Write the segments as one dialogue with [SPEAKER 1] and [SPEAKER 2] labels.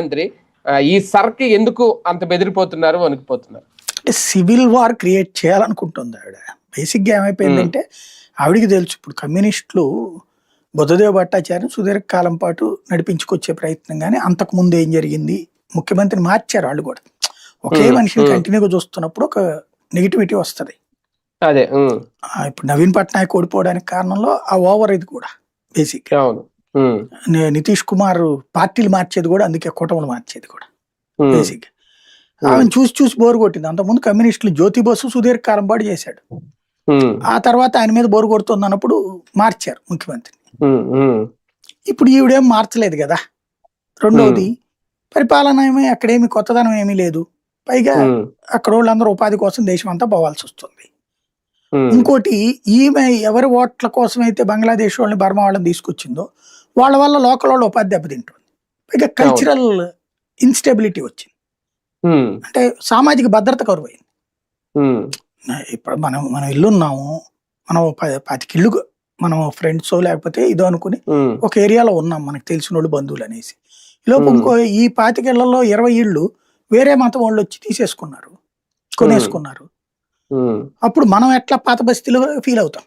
[SPEAKER 1] మంత్రి ఈ సర్కి ఎందుకు అంత బెదిరిపోతున్నారు, వణికిపోతున్నారు?
[SPEAKER 2] అంటే సివిల్ వార్ క్రియేట్ చేయాలనుకుంటుంది ఆవిడ. బేసిక్గా ఏమైపోయిందంటే ఆవిడికి తెలుసు ఇప్పుడు కమ్యూనిస్టులు బుద్ధదేవ్ భట్టాచార్య సుదీర్ఘకాలం పాటు నడిపించుకొచ్చే ప్రయత్నం, కానీ అంతకు ముందు ఏం జరిగింది, ముఖ్యమంత్రిని మార్చారు వాళ్ళు కూడా. ఒకే మనిషిని కంటిన్యూగా చూస్తున్నప్పుడు ఒక నెగిటివిటీ వస్తుంది.
[SPEAKER 1] అదే
[SPEAKER 2] ఇప్పుడు నవీన్ పట్నాయక్ ఓడిపోవడానికి కారణంలో ఆ ఓవర్ ఇది కూడా బేసిక్. నితీష్ కుమార్ పార్టీలు మార్చేది కూడా అందుకే, కూటములు మార్చేది కూడా బేసిక్. ఆమెను చూసి చూసి బోరు కొట్టింది. అంతకుముందు కమ్యూనిస్టులు జ్యోతి బసు సుదీర్ఘకాలం పాటు చేశాడు. ఆ తర్వాత ఆయన మీద బోరు కొడుతుంది అన్నప్పుడు మార్చారు ముఖ్యమంత్రిని. ఇప్పుడు ఈవిడేం మార్చలేదు కదా. రెండవది పరిపాలన ఏమీ అక్కడేమి కొత్తదనం ఏమీ లేదు. పైగా అక్కడ వాళ్ళందరూ ఉపాధి కోసం దేశం అంతా పోవాల్సి వస్తుంది. ఇంకోటి, ఈమె ఎవరి ఓట్ల కోసం అయితే బంగ్లాదేశ్ వాళ్ళని, బర్మా వాళ్ళని తీసుకొచ్చిందో వాళ్ళ వల్ల లోకల్ వాళ్ళ ఉపాధి దెబ్బతింటుంది. పైగా కల్చరల్ ఇన్స్టెబిలిటీ వచ్చింది. అంటే సామాజిక భద్రత కరువైంది. ఇప్పుడు మనం ఇల్లు ఉన్నాము, మనం 10 ఇళ్ళు మనం ఫ్రెండ్స్ లేకపోతే ఇదో అనుకుని ఒక ఏరియాలో ఉన్నాం, మనకు తెలిసిన వాళ్ళు బంధువులు అనేసి. ఈలోపు ఇంకో ఈ 25 ఇళ్లలో 20 ఇళ్ళు వేరే మతం వాళ్ళు వచ్చి తీసేసుకున్నారు, కొనేసుకున్నారు. అప్పుడు మనం ఎట్లా పాత బస్తీలో ఫీల్ అవుతాం?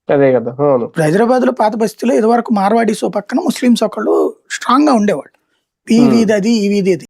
[SPEAKER 1] అదే కదా.
[SPEAKER 2] హైదరాబాద్ లో పాత బస్తీలో ఇదివరకు మార్వాడీస్ పక్కన ముస్లింస్ ఒకళ్ళు స్ట్రాంగ్ గా ఉండేవాళ్ళు. ఈ వీధి అది, ఈ వీధి అది.